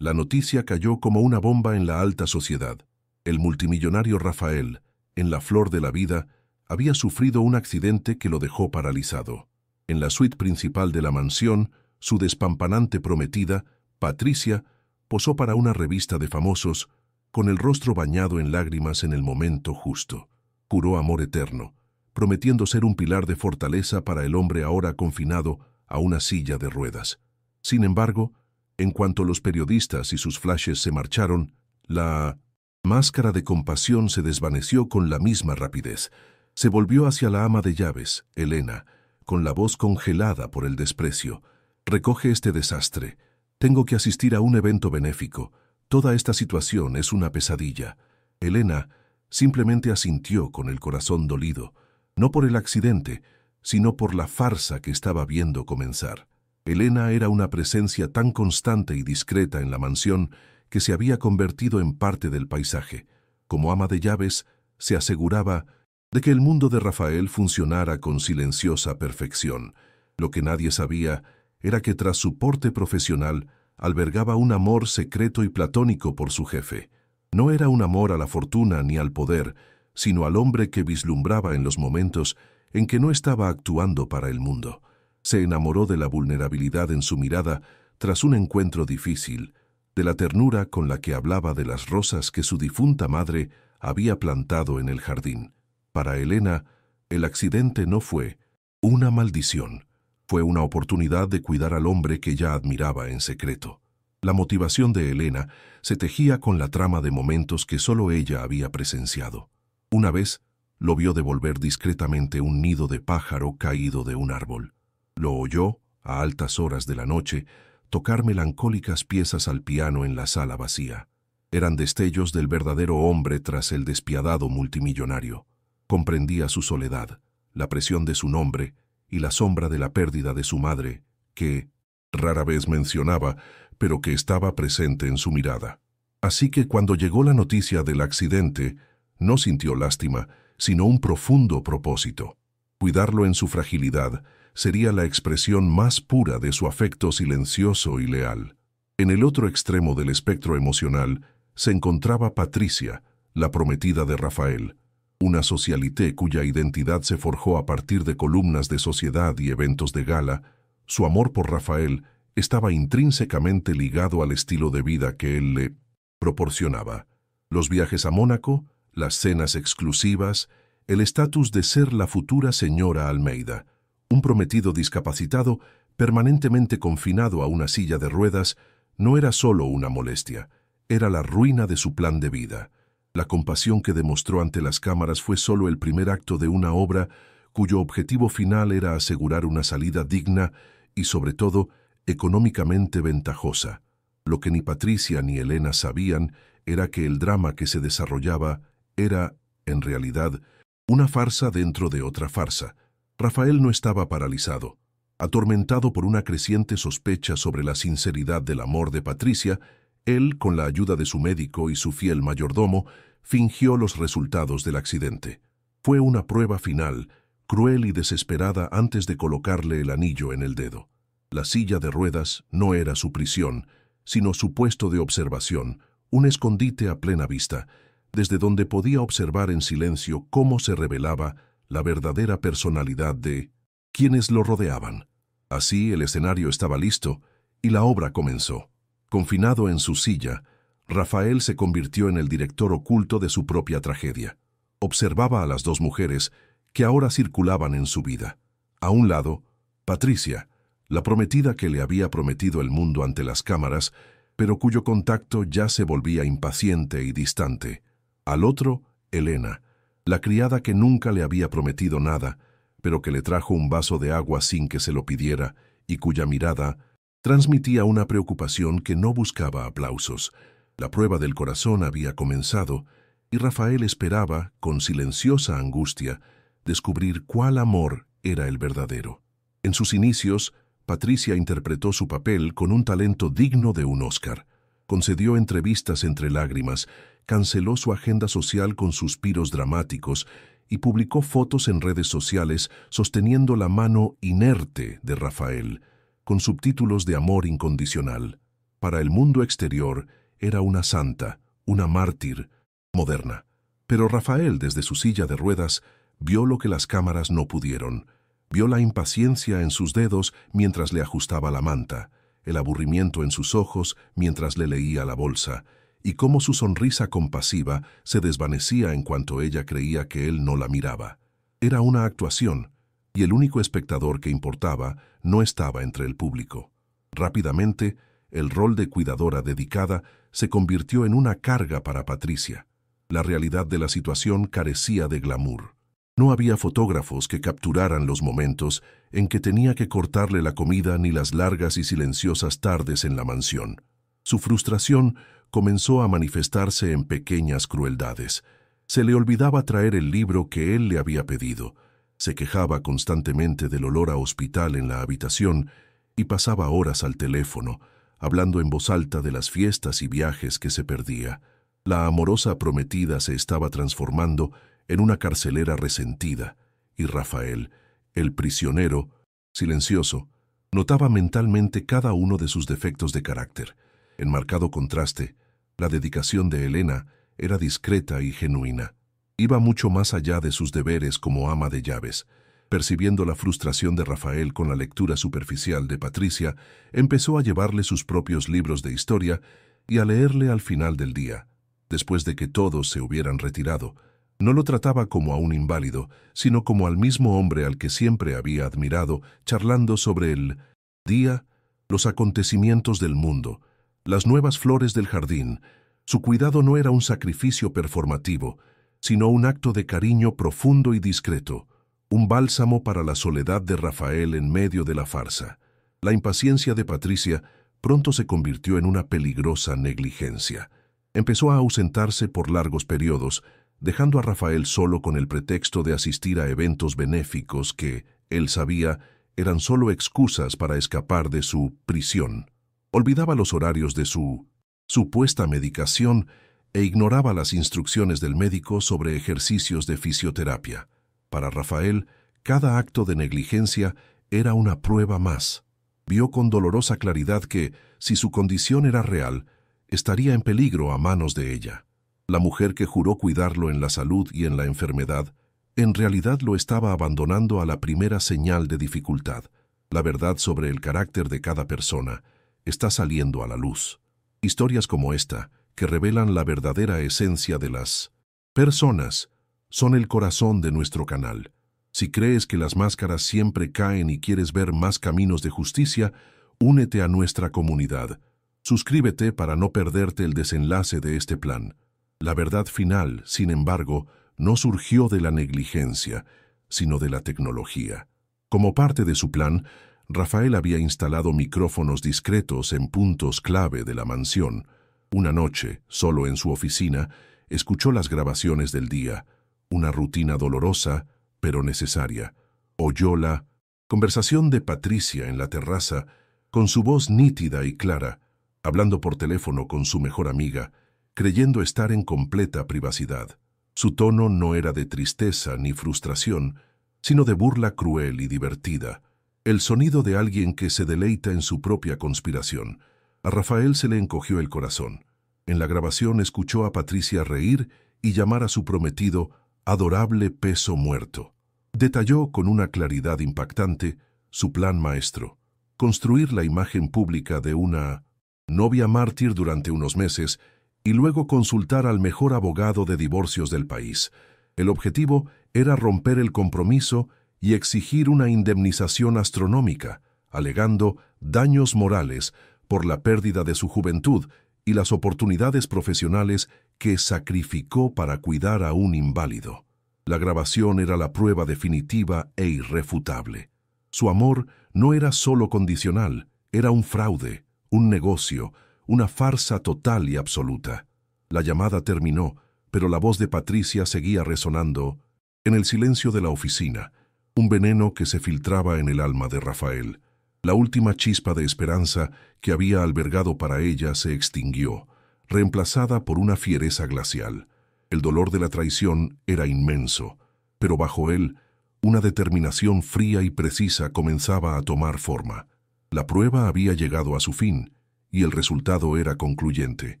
La noticia cayó como una bomba en la alta sociedad. El multimillonario Rafael, en la flor de la vida, había sufrido un accidente que lo dejó paralizado. En la suite principal de la mansión, su despampanante prometida, Patricia, posó para una revista de famosos, con el rostro bañado en lágrimas en el momento justo. Juró amor eterno, prometiendo ser un pilar de fortaleza para el hombre ahora confinado a una silla de ruedas. Sin embargo, en cuanto los periodistas y sus flashes se marcharon, la máscara de compasión se desvaneció con la misma rapidez. Se volvió hacia la ama de llaves, Elena, con la voz congelada por el desprecio. «Recoge este desastre. Tengo que asistir a un evento benéfico. Toda esta situación es una pesadilla». Elena simplemente asintió con el corazón dolido, no por el accidente, sino por la farsa que estaba viendo comenzar. Elena era una presencia tan constante y discreta en la mansión que se había convertido en parte del paisaje. Como ama de llaves, se aseguraba de que el mundo de Rafael funcionara con silenciosa perfección. Lo que nadie sabía era que tras su porte profesional albergaba un amor secreto y platónico por su jefe. No era un amor a la fortuna ni al poder, sino al hombre que vislumbraba en los momentos en que no estaba actuando para el mundo. Se enamoró de la vulnerabilidad en su mirada tras un encuentro difícil, de la ternura con la que hablaba de las rosas que su difunta madre había plantado en el jardín. Para Elena, el accidente no fue una maldición, fue una oportunidad de cuidar al hombre que ella admiraba en secreto. La motivación de Elena se tejía con la trama de momentos que solo ella había presenciado. Una vez, lo vio devolver discretamente un nido de pájaro caído de un árbol. Lo oyó, a altas horas de la noche, tocar melancólicas piezas al piano en la sala vacía. Eran destellos del verdadero hombre tras el despiadado multimillonario. Comprendía su soledad, la presión de su nombre y la sombra de la pérdida de su madre, que rara vez mencionaba, pero que estaba presente en su mirada. Así que cuando llegó la noticia del accidente, no sintió lástima, sino un profundo propósito. Cuidarlo en su fragilidad sería la expresión más pura de su afecto silencioso y leal. En el otro extremo del espectro emocional se encontraba Patricia, la prometida de Rafael, una socialité cuya identidad se forjó a partir de columnas de sociedad y eventos de gala. Su amor por Rafael estaba intrínsecamente ligado al estilo de vida que él le proporcionaba. Los viajes a Mónaco, las cenas exclusivas, el estatus de ser la futura señora Almeida. Un prometido discapacitado, permanentemente confinado a una silla de ruedas, no era solo una molestia, era la ruina de su plan de vida. La compasión que demostró ante las cámaras fue solo el primer acto de una obra cuyo objetivo final era asegurar una salida digna y, sobre todo, económicamente ventajosa. Lo que ni Patricia ni Elena sabían era que el drama que se desarrollaba era, en realidad, una farsa dentro de otra farsa. Rafael no estaba paralizado. Atormentado por una creciente sospecha sobre la sinceridad del amor de Patricia, él, con la ayuda de su médico y su fiel mayordomo, fingió los resultados del accidente. Fue una prueba final, cruel y desesperada antes de colocarle el anillo en el dedo. La silla de ruedas no era su prisión, sino su puesto de observación, un escondite a plena vista, desde donde podía observar en silencio cómo se revelaba la verdadera personalidad de quienes lo rodeaban. Así el escenario estaba listo y la obra comenzó. Confinado en su silla, Rafael se convirtió en el director oculto de su propia tragedia. Observaba a las dos mujeres que ahora circulaban en su vida. A un lado, Patricia, la prometida que le había prometido el mundo ante las cámaras, pero cuyo contacto ya se volvía impaciente y distante. Al otro, Elena, la criada que nunca le había prometido nada, pero que le trajo un vaso de agua sin que se lo pidiera y cuya mirada transmitía una preocupación que no buscaba aplausos. La prueba del corazón había comenzado y Rafael esperaba, con silenciosa angustia, descubrir cuál amor era el verdadero. En sus inicios, Patricia interpretó su papel con un talento digno de un Oscar. Concedió entrevistas entre lágrimas, canceló su agenda social con suspiros dramáticos y publicó fotos en redes sociales sosteniendo la mano inerte de Rafael, con subtítulos de amor incondicional. Para el mundo exterior era una santa, una mártir moderna. Pero Rafael, desde su silla de ruedas, vio lo que las cámaras no pudieron. Vio la impaciencia en sus dedos mientras le ajustaba la manta, el aburrimiento en sus ojos mientras le leía la bolsa, y cómo su sonrisa compasiva se desvanecía en cuanto ella creía que él no la miraba. Era una actuación, y el único espectador que importaba no estaba entre el público. Rápidamente, el rol de cuidadora dedicada se convirtió en una carga para Patricia. La realidad de la situación carecía de glamour. No había fotógrafos que capturaran los momentos en que tenía que cortarle la comida ni las largas y silenciosas tardes en la mansión. Su frustración comenzó a manifestarse en pequeñas crueldades. Se le olvidaba traer el libro que él le había pedido. Se quejaba constantemente del olor a hospital en la habitación y pasaba horas al teléfono, hablando en voz alta de las fiestas y viajes que se perdía. La amorosa prometida se estaba transformando en una carcelera resentida, y Rafael, el prisionero, silencioso, notaba mentalmente cada uno de sus defectos de carácter. En marcado contraste, la dedicación de Elena era discreta y genuina. Iba mucho más allá de sus deberes como ama de llaves. Percibiendo la frustración de Rafael con la lectura superficial de Patricia, empezó a llevarle sus propios libros de historia y a leerle al final del día. Después de que todos se hubieran retirado, no lo trataba como a un inválido, sino como al mismo hombre al que siempre había admirado, charlando sobre el día, los acontecimientos del mundo, las nuevas flores del jardín. Su cuidado no era un sacrificio performativo, sino un acto de cariño profundo y discreto, un bálsamo para la soledad de Rafael en medio de la farsa. La impaciencia de Patricia pronto se convirtió en una peligrosa negligencia. Empezó a ausentarse por largos periodos, dejando a Rafael solo con el pretexto de asistir a eventos benéficos que, él sabía, eran solo excusas para escapar de su prisión. Olvidaba los horarios de su supuesta medicación e ignoraba las instrucciones del médico sobre ejercicios de fisioterapia. Para Rafael, cada acto de negligencia era una prueba más. Vio con dolorosa claridad que, si su condición era real, estaría en peligro a manos de ella. La mujer que juró cuidarlo en la salud y en la enfermedad, en realidad lo estaba abandonando a la primera señal de dificultad. La verdad sobre el carácter de cada persona está saliendo a la luz. Historias como esta, que revelan la verdadera esencia de las personas, son el corazón de nuestro canal. Si crees que las máscaras siempre caen y quieres ver más caminos de justicia, únete a nuestra comunidad. Suscríbete para no perderte el desenlace de este plan. La verdad final, sin embargo, no surgió de la negligencia, sino de la tecnología. Como parte de su plan, Rafael había instalado micrófonos discretos en puntos clave de la mansión. Una noche, solo en su oficina, escuchó las grabaciones del día, una rutina dolorosa, pero necesaria. Oyó la conversación de Patricia en la terraza, con su voz nítida y clara, hablando por teléfono con su mejor amiga, creyendo estar en completa privacidad. Su tono no era de tristeza ni frustración, sino de burla cruel y divertida, el sonido de alguien que se deleita en su propia conspiración. A Rafael se le encogió el corazón. En la grabación escuchó a Patricia reír y llamar a su prometido adorable peso muerto. Detalló con una claridad impactante su plan maestro: construir la imagen pública de una novia mártir durante unos meses y luego consultar al mejor abogado de divorcios del país. El objetivo era romper el compromiso y exigir una indemnización astronómica, alegando daños morales por la pérdida de su juventud y las oportunidades profesionales que sacrificó para cuidar a un inválido. La grabación era la prueba definitiva e irrefutable. Su amor no era solo condicional, era un fraude, un negocio, una farsa total y absoluta. La llamada terminó, pero la voz de Patricia seguía resonando en el silencio de la oficina, un veneno que se filtraba en el alma de Rafael. La última chispa de esperanza que había albergado para ella se extinguió, reemplazada por una fiereza glacial. El dolor de la traición era inmenso, pero bajo él, una determinación fría y precisa comenzaba a tomar forma. La prueba había llegado a su fin, y el resultado era concluyente.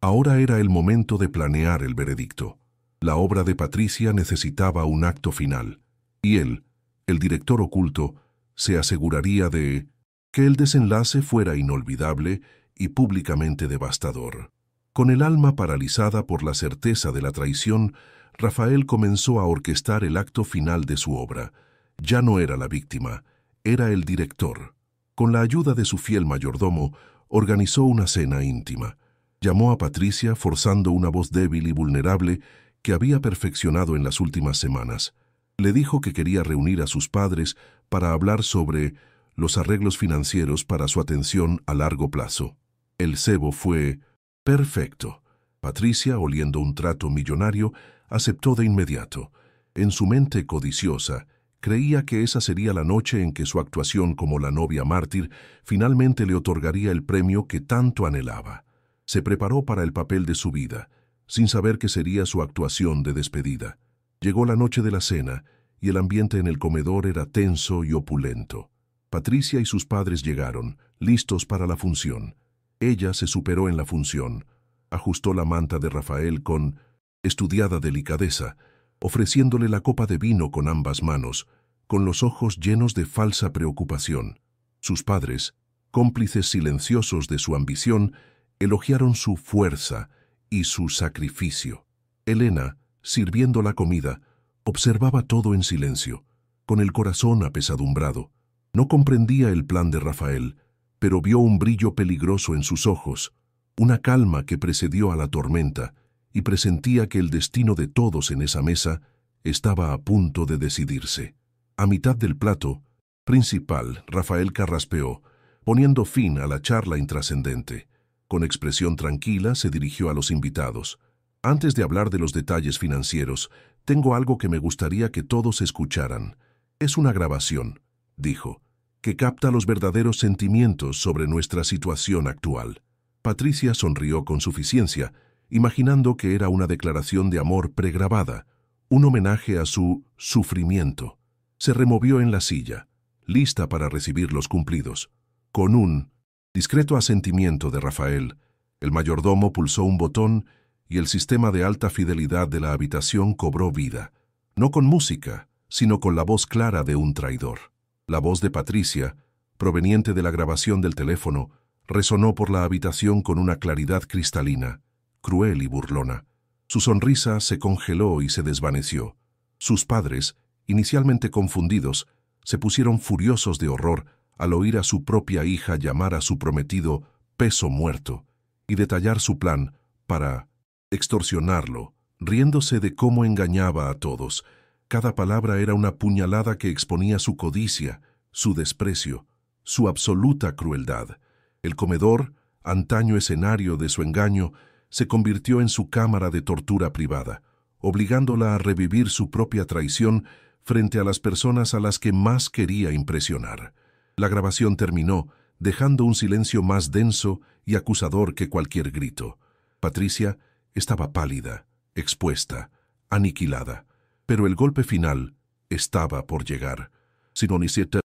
Ahora era el momento de planear el veredicto. La obra de Patricia necesitaba un acto final, y él, el director oculto, se aseguraría de que el desenlace fuera inolvidable y públicamente devastador. Con el alma paralizada por la certeza de la traición, Rafael comenzó a orquestar el acto final de su obra. Ya no era la víctima, era el director. Con la ayuda de su fiel mayordomo, organizó una cena íntima. Llamó a Patricia forzando una voz débil y vulnerable que había perfeccionado en las últimas semanas. Le dijo que quería reunir a sus padres para hablar sobre los arreglos financieros para su atención a largo plazo. El cebo fue perfecto. Patricia, oliendo un trato millonario, aceptó de inmediato. En su mente codiciosa, creía que esa sería la noche en que su actuación como la novia mártir finalmente le otorgaría el premio que tanto anhelaba. Se preparó para el papel de su vida, sin saber que sería su actuación de despedida. Llegó la noche de la cena, y el ambiente en el comedor era tenso y opulento. Patricia y sus padres llegaron, listos para la función. Ella se superó en la función. Ajustó la manta de Rafael con estudiada delicadeza, ofreciéndole la copa de vino con ambas manos, con los ojos llenos de falsa preocupación. Sus padres, cómplices silenciosos de su ambición, elogiaron su fuerza y su sacrificio. Elena, sirviendo la comida, observaba todo en silencio, con el corazón apesadumbrado. No comprendía el plan de Rafael, pero vio un brillo peligroso en sus ojos, una calma que precedió a la tormenta, y presentía que el destino de todos en esa mesa estaba a punto de decidirse. A mitad del plato principal, Rafael carraspeó, poniendo fin a la charla intrascendente. Con expresión tranquila se dirigió a los invitados. Antes de hablar de los detalles financieros, tengo algo que me gustaría que todos escucharan. Es una grabación, dijo, que capta los verdaderos sentimientos sobre nuestra situación actual. Patricia sonrió con suficiencia, imaginando que era una declaración de amor pregrabada, un homenaje a su sufrimiento. Se removió en la silla, lista para recibir los cumplidos. Con un discreto asentimiento de Rafael, el mayordomo pulsó un botón y el sistema de alta fidelidad de la habitación cobró vida, no con música, sino con la voz clara de un traidor. La voz de Patricia, proveniente de la grabación del teléfono, resonó por la habitación con una claridad cristalina, cruel y burlona. Su sonrisa se congeló y se desvaneció. Sus padres, inicialmente confundidos, se pusieron furiosos de horror al oír a su propia hija llamar a su prometido peso muerto y detallar su plan para extorsionarlo, riéndose de cómo engañaba a todos. Cada palabra era una puñalada que exponía su codicia, su desprecio, su absoluta crueldad. El comedor, antaño escenario de su engaño, se convirtió en su cámara de tortura privada, obligándola a revivir su propia traición frente a las personas a las que más quería impresionar. La grabación terminó, dejando un silencio más denso y acusador que cualquier grito. Patricia estaba pálida, expuesta, aniquilada, pero el golpe final estaba por llegar. Sinoniceta,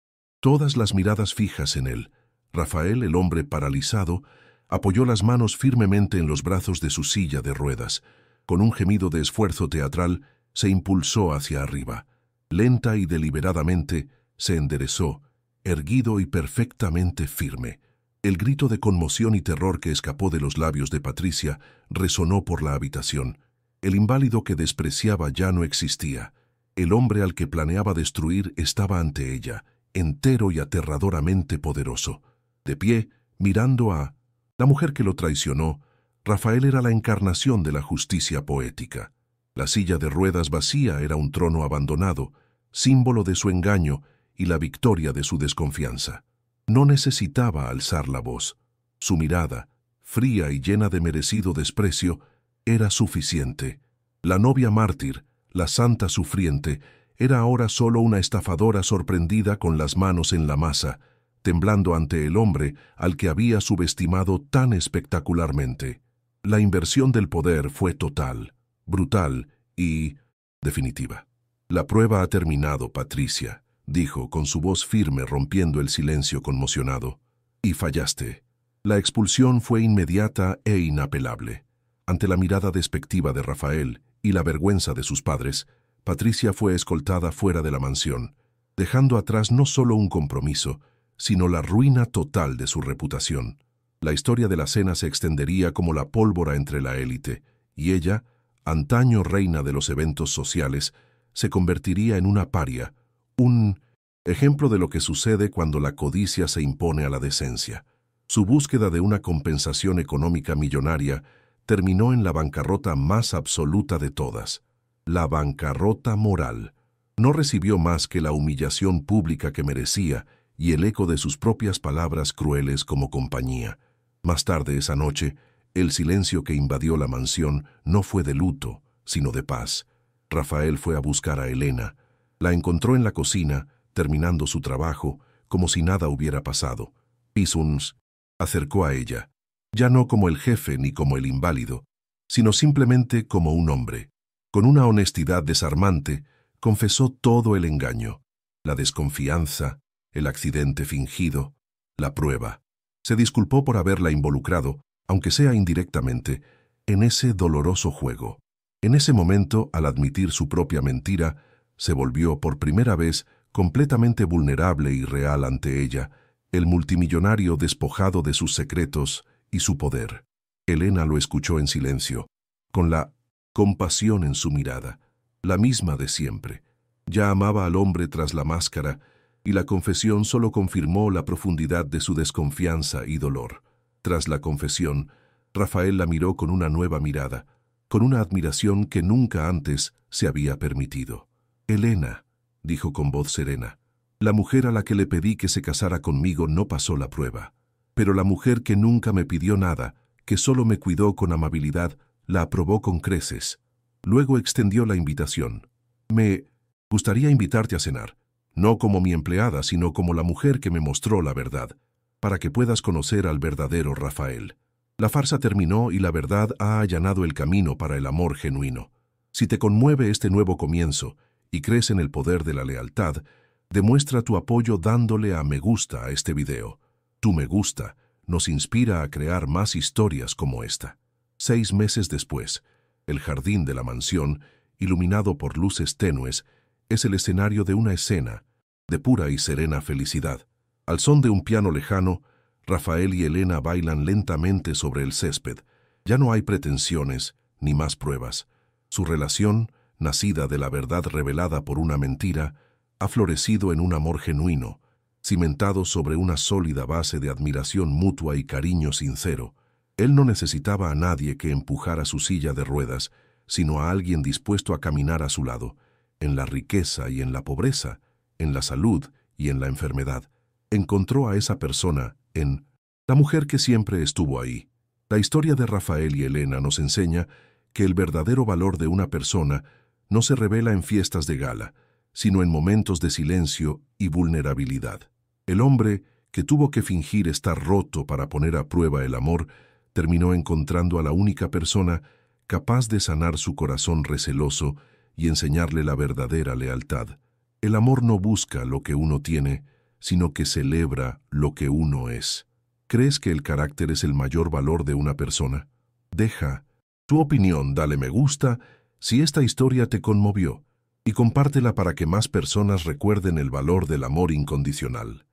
todas las miradas fijas en él. Rafael, el hombre paralizado, apoyó las manos firmemente en los brazos de su silla de ruedas. Con un gemido de esfuerzo teatral, se impulsó hacia arriba. Lenta y deliberadamente, se enderezó, erguido y perfectamente firme. El grito de conmoción y terror que escapó de los labios de Patricia resonó por la habitación. El inválido que despreciaba ya no existía. El hombre al que planeaba destruir estaba ante ella, entero y aterradoramente poderoso. De pie, mirando a la mujer que lo traicionó, Rafael era la encarnación de la justicia poética. La silla de ruedas vacía era un trono abandonado, símbolo de su engaño y la victoria de su desconfianza. No necesitaba alzar la voz. Su mirada, fría y llena de merecido desprecio, era suficiente. La novia mártir, la santa sufriente, era ahora solo una estafadora sorprendida con las manos en la masa, temblando ante el hombre al que había subestimado tan espectacularmente. La inversión del poder fue total, brutal y definitiva. La prueba ha terminado, Patricia, dijo con su voz firme rompiendo el silencio conmocionado. Y fallaste. La expulsión fue inmediata e inapelable. Ante la mirada despectiva de Rafael y la vergüenza de sus padres, Patricia fue escoltada fuera de la mansión, dejando atrás no solo un compromiso, sino la ruina total de su reputación. La historia de la cena se extendería como la pólvora entre la élite, y ella, antaño reina de los eventos sociales, se convertiría en una paria, un ejemplo de lo que sucede cuando la codicia se impone a la decencia. Su búsqueda de una compensación económica millonaria terminó en la bancarrota más absoluta de todas, la bancarrota moral. No recibió más que la humillación pública que merecía y el eco de sus propias palabras crueles como compañía. Más tarde esa noche, el silencio que invadió la mansión no fue de luto, sino de paz. Rafael fue a buscar a Elena. La encontró en la cocina, terminando su trabajo, como si nada hubiera pasado. Pisuns acercó a ella, ya no como el jefe ni como el inválido, sino simplemente como un hombre. Con una honestidad desarmante, confesó todo el engaño, la desconfianza, el accidente fingido, la prueba. Se disculpó por haberla involucrado, aunque sea indirectamente, en ese doloroso juego. En ese momento, al admitir su propia mentira, se volvió por primera vez completamente vulnerable y real ante ella, el multimillonario despojado de sus secretos y su poder. Elena lo escuchó en silencio, con la compasión en su mirada, la misma de siempre. Ya amaba al hombre tras la máscara, y la confesión solo confirmó la profundidad de su desconfianza y dolor. Tras la confesión, Rafael la miró con una nueva mirada, con una admiración que nunca antes se había permitido. «Elena», dijo con voz serena, «la mujer a la que le pedí que se casara conmigo no pasó la prueba, pero la mujer que nunca me pidió nada, que solo me cuidó con amabilidad, la aprobó con creces». Luego extendió la invitación. «Me gustaría invitarte a cenar, no como mi empleada, sino como la mujer que me mostró la verdad, para que puedas conocer al verdadero Rafael». La farsa terminó y la verdad ha allanado el camino para el amor genuino. Si te conmueve este nuevo comienzo y crees en el poder de la lealtad, demuestra tu apoyo dándole a me gusta a este video. Tu me gusta nos inspira a crear más historias como esta. 6 meses después, el jardín de la mansión, iluminado por luces tenues, es el escenario de una escena de pura y serena felicidad. Al son de un piano lejano, Rafael y Elena bailan lentamente sobre el césped. Ya no hay pretensiones ni más pruebas. Su relación, nacida de la verdad revelada por una mentira, ha florecido en un amor genuino, cimentado sobre una sólida base de admiración mutua y cariño sincero. Él no necesitaba a nadie que empujara su silla de ruedas, sino a alguien dispuesto a caminar a su lado, en la riqueza y en la pobreza, en la salud y en la enfermedad. Encontró a esa persona en la mujer que siempre estuvo ahí. La historia de Rafael y Elena nos enseña que el verdadero valor de una persona no se revela en fiestas de gala, sino en momentos de silencio y vulnerabilidad. El hombre, que tuvo que fingir estar roto para poner a prueba el amor, terminó encontrando a la única persona capaz de sanar su corazón receloso y enseñarle la verdadera lealtad. El amor no busca lo que uno tiene, sino que celebra lo que uno es. ¿Crees que el carácter es el mayor valor de una persona? Deja tu opinión, dale me gusta si esta historia te conmovió y compártela para que más personas recuerden el valor del amor incondicional.